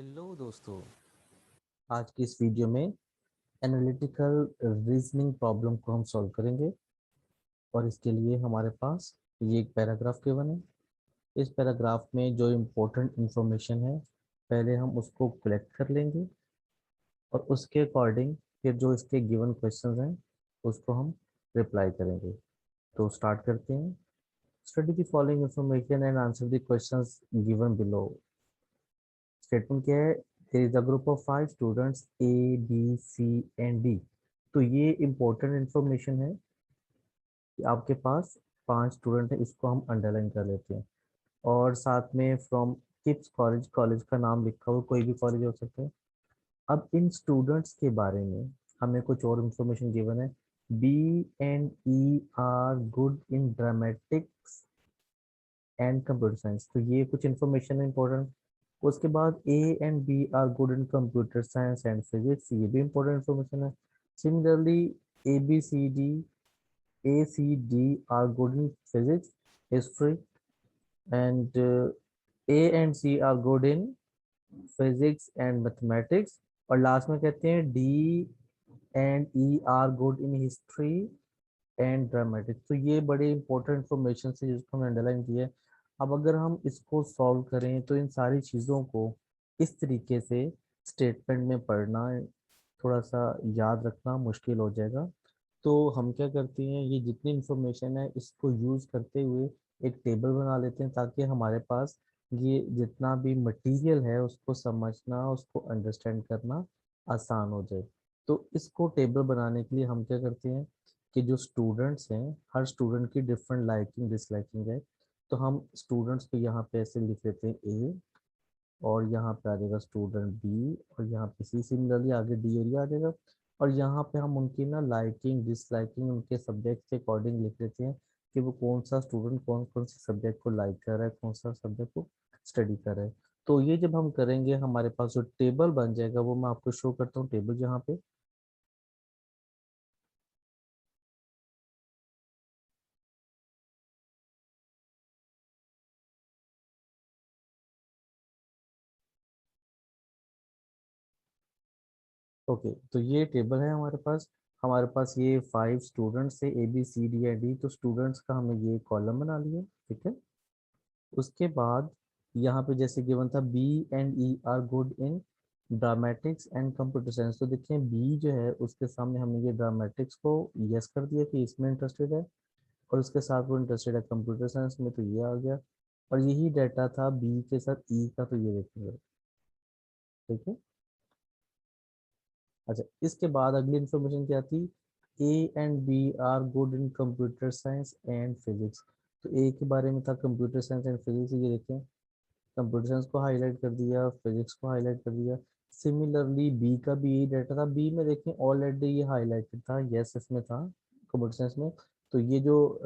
Hello दोस्तों, आज की इस वीडियो में एनालिटिकल रीजनिंग प्रॉब्लम को हम सॉल्व करेंगे। और इसके लिए हमारे पास ये एक पैराग्राफ गिवन है। इस पैराग्राफ में जो इम्पोर्टेंट इंफॉर्मेशन है पहले हम उसको कलेक्ट कर लेंगे और उसके अकॉर्डिंग फिर जो इसके गिवन क्वेश्चंस हैं उसको हम रिप्लाई करेंगे। तो स्टार्ट करते हैं। Study the following information and answer the questions given below. Statement क्या है? There is a group of 5 students A B C and D. तो ये इम्पोर्टेंट इंफॉर्मेशन है कि आपके पास 5 स्टूडेंट है, इसको हम अंडरलाइन कर लेते हैं। और साथ में फ्रॉम किप्स कॉलेज, कॉलेज का नाम लिखा हुआ, कोई भी कॉलेज हो सकता है। अब इन स्टूडेंट्स के बारे में हमें कुछ और इंफॉर्मेशन गिवन है। B and E are good in dramatics and computer science, तो ये कुछ इंफॉर्मेशन है इंपॉर्टेंट। उसके बाद A and B are good in computer science and physics, ये भी इंपॉर्टेंट इंफॉर्मेशन है। Similarly A B C D, A C D are good in physics, history and A and C are good in physics and mathematics. और last में कहते हैं D and E are good in history and dramatics. तो ये बड़े important information है जिसको हमने अंडरलाइन किया है। अब अगर हम इसको सॉल्व करें तो इन सारी चीज़ों को इस तरीके से स्टेटमेंट में पढ़ना थोड़ा सा याद रखना मुश्किल हो जाएगा। तो हम क्या करते हैं, ये जितनी इंफॉर्मेशन है इसको यूज़ करते हुए एक टेबल बना लेते हैं ताकि हमारे पास ये जितना भी मटेरियल है उसको समझना, उसको अंडरस्टैंड करना आसान हो जाए। तो इसको टेबल बनाने के लिए हम क्या करते हैं कि जो स्टूडेंट्स हैं, हर स्टूडेंट की डिफरेंट लाइकिंग डिसलाइकिंग है। तो हम स्टूडेंट्स को यहाँ पे ऐसे लिख लेते हैं ए, और यहाँ पे आ जाएगा स्टूडेंट बी, और यहाँ पे सी, सिमिलरली आगे डी एरिया आ जाएगा। और यहाँ पे हम उनकी ना लाइकिंग डिसलाइकिंग उनके सब्जेक्ट के अकॉर्डिंग लिख लेते हैं कि वो कौन सा स्टूडेंट कौन कौन से सब्जेक्ट को लाइक कर रहा है, कौन सा सब्जेक्ट को स्टडी कर रहा है। तो ये जब हम करेंगे हमारे पास जो टेबल बन जाएगा वो मैं आपको शो करता हूँ। टेबल यहाँ पे ओके, तो ये टेबल है हमारे पास। हमारे पास ये 5 स्टूडेंट्स है, ए बी सी डी या डी। तो स्टूडेंट्स का हमने ये कॉलम बना लिया, ठीक है। उसके बाद यहाँ पे जैसे गिवन था B and E are good in dramatics and computer science. तो देखिए बी जो है उसके सामने हमने ये ड्रामेटिक्स को यस कर दिया कि इसमें इंटरेस्टेड है, और उसके साथ वो इंटरेस्टेड है कंप्यूटर साइंस में, तो ये आ गया। और यही डाटा था बी के साथ ई का, तो ये देखेंगे, ठीक है। अच्छा, इसके बाद अगली इंफॉर्मेशन क्या थी? A and B are good in computer science and physics. तो ए के बारे में था कंप्यूटर साइंस एंड फिजिक्स, ये देखें कंप्यूटर साइंस को हाईलाइट कर दिया, फिजिक्स को हाईलाइट कर दिया। सिमिलरली बी का भी यही डाटा था। बी में देखें ऑलरेडी ये हाईलाइटेड था, यस इसमें था कंप्यूटर साइंस में। तो ये जो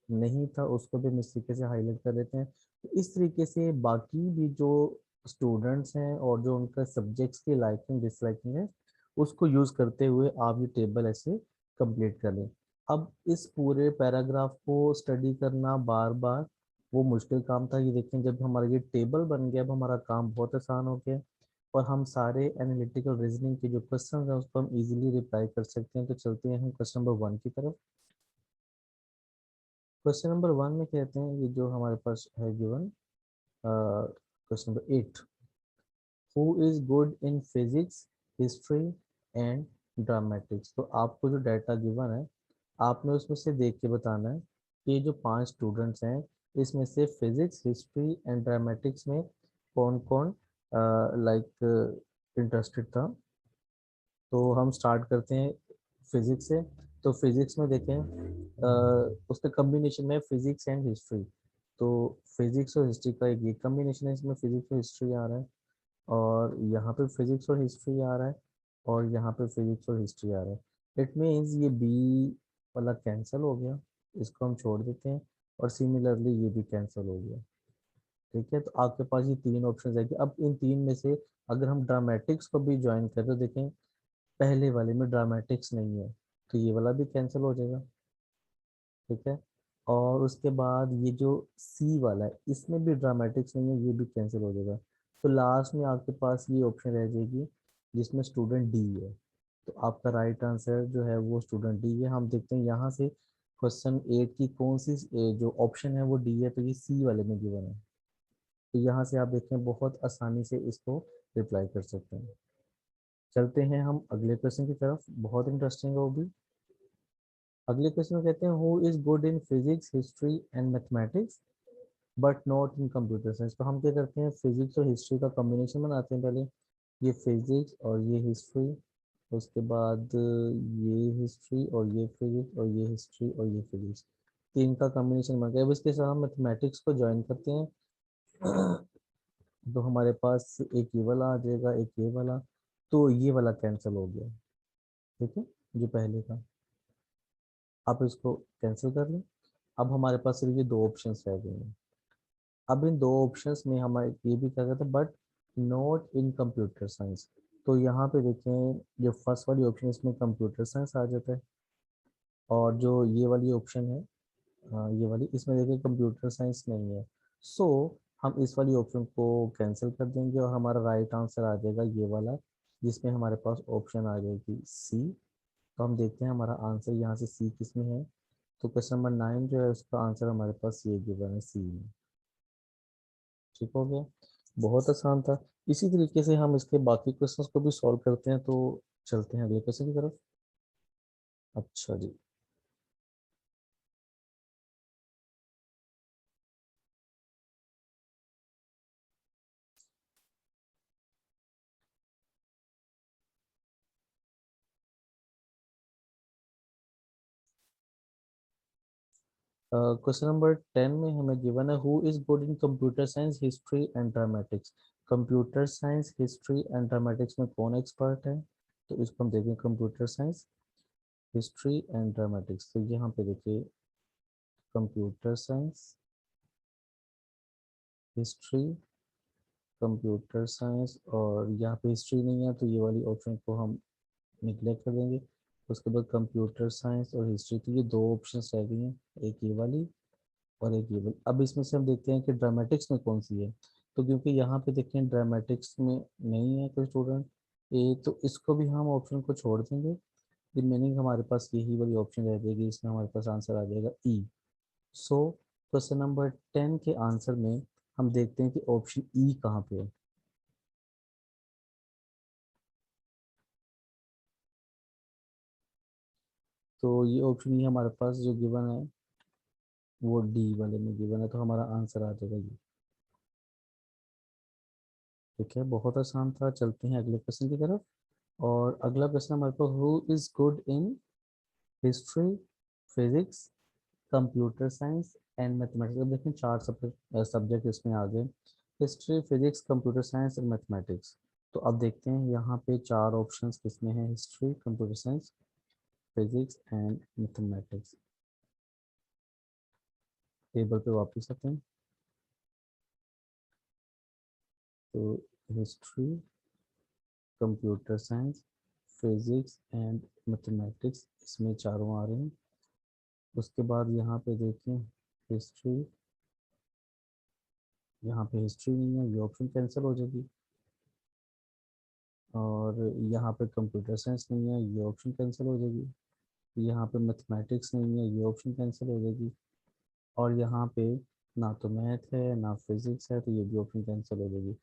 नहीं था उसको भी हम इस तरीके से हाईलाइट कर देते हैं। तो इस तरीके से बाकी भी जो स्टूडेंट्स हैं और जो उनका सब्जेक्ट्स की लाइकिंग डिसलाइकिंग है उसको यूज करते हुए आप ये टेबल ऐसे कंप्लीट कर लें। अब इस पूरे पैराग्राफ को स्टडी करना बार बार वो मुश्किल काम था। ये देखें जब हमारा ये टेबल बन गया अब हमारा काम बहुत आसान हो गया, और हम सारे एनालिटिकल रीजनिंग के जो क्वेश्चन हैं उसको हम इजीली रिप्लाई कर सकते हैं। तो चलते हैं हम क्वेश्चन नंबर 1 की तरफ। क्वेश्चन नंबर 1 में कहते हैं, ये जो हमारे पास है given, question number 8, who is good in physics, history and dramatics. तो आपको जो डाटा गिवन है आपने उसमें से देख के बताना है कि ये जो 5 स्टूडेंट्स हैं इसमें से फिजिक्स, हिस्ट्री एंड ड्रामेटिक्स में कौन कौन लाइक इंटरेस्टेड था। तो हम स्टार्ट करते हैं फिजिक्स से। तो फिजिक्स में देखें उसका कम्बिनेशन है फिजिक्स एंड हिस्ट्री। तो फिजिक्स और हिस्ट्री का एक ये कम्बिनेशन है, इसमें फिजिक्स और हिस्ट्री आ रहा है, और यहाँ पे फिजिक्स और हिस्ट्री आ रहा है, और यहाँ पे फिजिक्स और हिस्ट्री आ रहा है। इट मीन्स ये बी वाला कैंसिल हो गया, इसको हम छोड़ देते हैं। और सिमिलरली ये भी कैंसिल हो गया, ठीक है। तो आपके पास ये 3 ऑप्शन है। अब इन तीन में से अगर हम ड्रामेटिक्स को भी ज्वाइन करें तो देखें पहले वाले में ड्रामेटिक्स नहीं है, तो ये वाला भी कैंसिल हो जाएगा, ठीक है। और उसके बाद ये जो सी वाला है इसमें भी ड्रामेटिक्स नहीं है, ये भी कैंसिल हो जाएगा। तो लास्ट में आपके पास ये ऑप्शन रह जाएगी जिसमें स्टूडेंट डी है। तो आपका राइट आंसर जो है वो स्टूडेंट डी है। हम देखते हैं यहाँ से क्वेश्चन 8 की कौन सी जो ऑप्शन है वो डी है, तो ये सी वाले में गिवन है। तो यहाँ से आप देखें बहुत आसानी से इसको रिप्लाई कर सकते हैं। चलते हैं हम अगले क्वेश्चन की तरफ, बहुत इंटरेस्टिंग है वो भी। अगले क्वेश्चन में कहते हैं who is good in physics history and mathematics but not in computer science. तो हम क्या करते हैं, फिजिक्स और हिस्ट्री का कॉम्बिनेशन बनाते हैं पहले। ये फिजिक्स और ये हिस्ट्री, उसके बाद ये हिस्ट्री और ये फिजिक्स और ये हिस्ट्री और ये फिजिक्स, तीन का कॉम्बिनेशन बन गया। अब इसके साथ हम मैथमेटिक्स को ज्वाइन करते हैं। तो हमारे पास एक ये वाला आ जाएगा, एक ये वाला, तो ये वाला कैंसिल हो गया। ठीक है, जो पहले था, आप इसको कैंसिल कर लें। अब हमारे पास सिर्फ ये दो ऑप्शंस रह गए हैं। अब इन दो ऑप्शंस में हमारे ये भी क्या कहते हैं, but not in computer science. तो यहाँ पे देखें, जो फर्स्ट वाली ऑप्शन इसमें कंप्यूटर साइंस आ जाता है, और जो ये वाली ऑप्शन है, ये वाली, इसमें देखिए कंप्यूटर साइंस नहीं है। सो हम इस वाली ऑप्शन को कैंसिल कर देंगे और हमारा राइट आंसर आ जाएगा ये वाला, जिसमें हमारे पास ऑप्शन आ जाएगी सी। तो हम देखते हैं हमारा आंसर यहाँ से सी किस में है। तो क्वेश्चन नंबर 9 जो है उसका आंसर हमारे पास ये गिवन है, सी में। ठीक हो गया, बहुत आसान था। इसी तरीके से हम इसके बाकी क्वेश्चंस को भी सॉल्व करते हैं। तो चलते हैं अगले क्वेश्चन की तरफ। अच्छा जी। क्वेश्चन नंबर 10 में हमें गिवन है who is good in computer science history and dramatics. Computer science history and dramatics में कौन एक्सपर्ट है। तो इसको हम देखें, computer science history and dramatics. तो यहाँ पे देखिए, computer science history, computer science, और यहाँ पे हिस्ट्री नहीं है तो ये वाली ऑप्शन को हम निगलेक्ट कर देंगे। उसके बाद कंप्यूटर साइंस और हिस्ट्री, तो ये दो ऑप्शन रह गई हैं, एक ये वाली और एक ये वाली। अब इसमें से हम देखते हैं कि ड्रामेटिक्स में कौन सी है। तो क्योंकि यहाँ पे देखें ड्रामेटिक्स में नहीं है कोई स्टूडेंट ए, तो इसको भी हम ऑप्शन को छोड़ देंगे। रिमेनिंग हमारे पास यही वाली ऑप्शन रह जाएगी, इसमें हमारे पास आंसर आ जाएगा ई। सो क्वेश्चन नंबर 10 के आंसर में हम देखते हैं कि ऑप्शन ई कहाँ पे है। तो ये ऑप्शन ई हमारे पास जो गिवन है वो डी वाले में गिवन है, तो हमारा आंसर आ जाएगा ये। ठीक है, बहुत आसान था। चलते हैं अगले क्वेश्चन की तरफ। और अगला क्वेश्चन हमारे पास who is good in history, physics, computer science and mathematics. अब देखें चार सब्जेक्ट इसमें आ गए, हिस्ट्री, फिजिक्स, कंप्यूटर साइंस और मैथमेटिक्स। तो अब देखते हैं यहाँ पे चार ऑप्शंस किसमें है, history, computer science, physics and mathematics. Table पे वापस आते हैं। तो history, computer science, physics and mathematics, इसमें चारों आ रहे हैं। उसके बाद यहाँ पे देखें हिस्ट्री, यहाँ पे हिस्ट्री नहीं है, ये ऑप्शन कैंसिल हो जाएगी। और यहाँ पे कंप्यूटर साइंस नहीं है, ये ऑप्शन कैंसिल हो जाएगी। यहाँ पे मैथमेटिक्स नहीं है, ये ऑप्शन कैंसिल हो जाएगी। और यहाँ पे ना तो मैथ है ना फिजिक्स है, तो ये भी ऑप्शन कैंसिल हो जाएगी।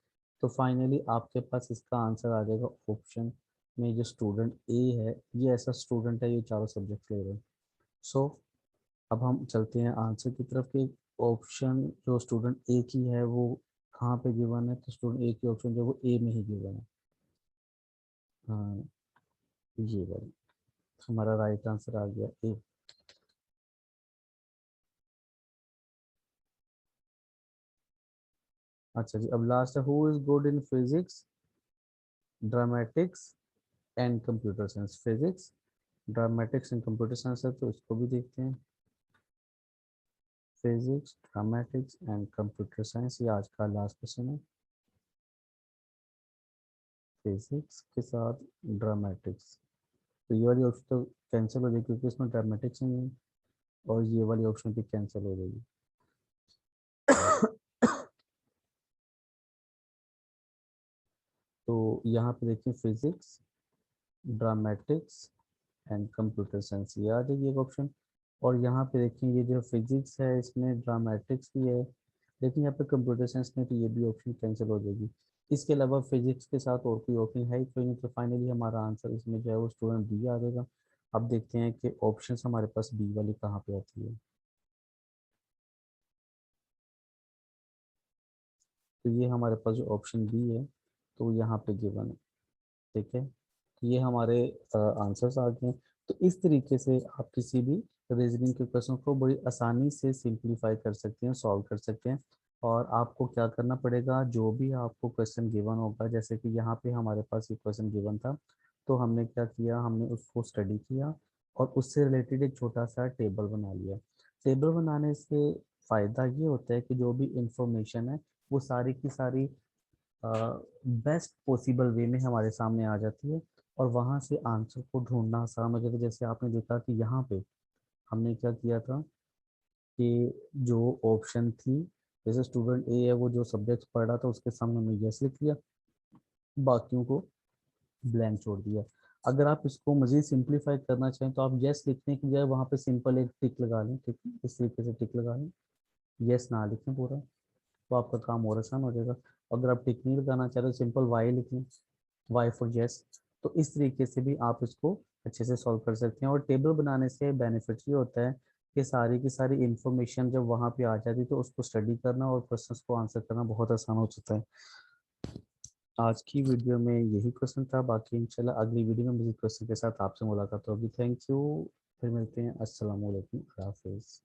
तो फाइनली आपके पास इसका आंसर आ जाएगा ऑप्शन में, जो स्टूडेंट ए है, ये ऐसा स्टूडेंट है ये चारों सब्जेक्ट ले रहे हैं। सो अब हम चलते हैं आंसर की तरफ कि ऑप्शन जो स्टूडेंट ए की है वो कहाँ पे गिवन है। तो स्टूडेंट ए की ऑप्शन जो है वो ए में ही गिवन है। हाँ, ये वाली हमारा राइट आंसर आ गया ए। अच्छा जी, अब लास्ट है who is good in physics, dramatics and computer science. Physics, dramatics and computer science है, तो इसको भी देखते हैं। Physics, dramatics and computer science, ये आज का लास्ट क्वेश्चन है। फिजिक्स के साथ ड्रामेटिक्स, तो ये वाली ऑप्शन तो कैंसिल हो जाएगी क्योंकि इसमें ड्रामेटिक्स नहीं है, और ये वाली ऑप्शन भी कैंसिल हो जाएगी। यहाँ पे देखिए physics, dramatics and computer science, ये आ जाएगी एक ऑप्शन। और यहाँ पे देखिए ये जो फिजिक्स है इसमें ड्रामेटिक्स भी है, लेकिन यहाँ पे कंप्यूटर साइंस में तो ये भी ऑप्शन कैंसिल हो जाएगी। इसके अलावा फिजिक्स के साथ और कोई ऑप्शन है ही कोई नहीं, तो फाइनली हमारा आंसर इसमें जो है वो स्टूडेंट बी आ जाएगा। अब देखते हैं कि ऑप्शंस हमारे पास बी वाली कहाँ पे आती है। तो ये हमारे पास जो ऑप्शन बी है तो यहाँ पे गिवन है, ठीक है। तो ये हमारे आंसर्स आ गए हैं। तो इस तरीके से आप किसी भी रीजनिंग के क्वेश्चन को बड़ी आसानी से सिंप्लीफाई कर सकते हैं, सॉल्व कर सकते हैं। और आपको क्या करना पड़ेगा, जो भी आपको क्वेश्चन गिवन होगा, जैसे कि यहाँ पे हमारे पास ये क्वेश्चन गिवन था, तो हमने क्या किया, हमने उसको स्टडी किया और उससे रिलेटेड एक छोटा सा टेबल बना लिया। टेबल बनाने से फ़ायदा ये होता है कि जो भी इंफॉर्मेशन है वो सारी की सारी बेस्ट पॉसिबल वे में हमारे सामने आ जाती है, और वहाँ से आंसर को ढूंढना आसान हो जाता है। जैसे आपने देखा कि यहाँ पे हमने क्या किया था कि जो ऑप्शन थी, जैसे स्टूडेंट ए है वो जो सब्जेक्ट पढ़ रहा था उसके सामने हमने यस लिख दिया, बाकियों को ब्लैंक छोड़ दिया। अगर आप इसको मज़ीद सिंप्लीफाई करना चाहें तो आप यस लिखने की बजाय वहाँ पे सिंपल एक टिक लगा लें, ठीक है, इस तरीके से टिक लगा लें, यस ना लिखें पूरा, तो आपका काम और आसान हो जाएगा। अगर आप टिक नहीं लगाना चाह रहे तो सिंपल वाई लिख लें, वाई फॉर यस। तो इस तरीके से भी आप इसको अच्छे से सॉल्व कर सकते हैं। और टेबल बनाने से बेनिफिट ये होता है कि सारी की सारी इन्फॉर्मेशन जब वहाँ पे आ जाती है तो उसको स्टडी करना और क्वेश्चंस को आंसर करना बहुत आसान हो जाता है। आज की वीडियो में यही क्वेश्चन था, बाकी इंशाल्लाह अगली वीडियो में मज़ीद क्वेश्चन के साथ आपसे मुलाकात होगी। थैंक यू, फिर मिलते हैं। अस्सलाम वालेकुम, अल्लाह हाफिज़।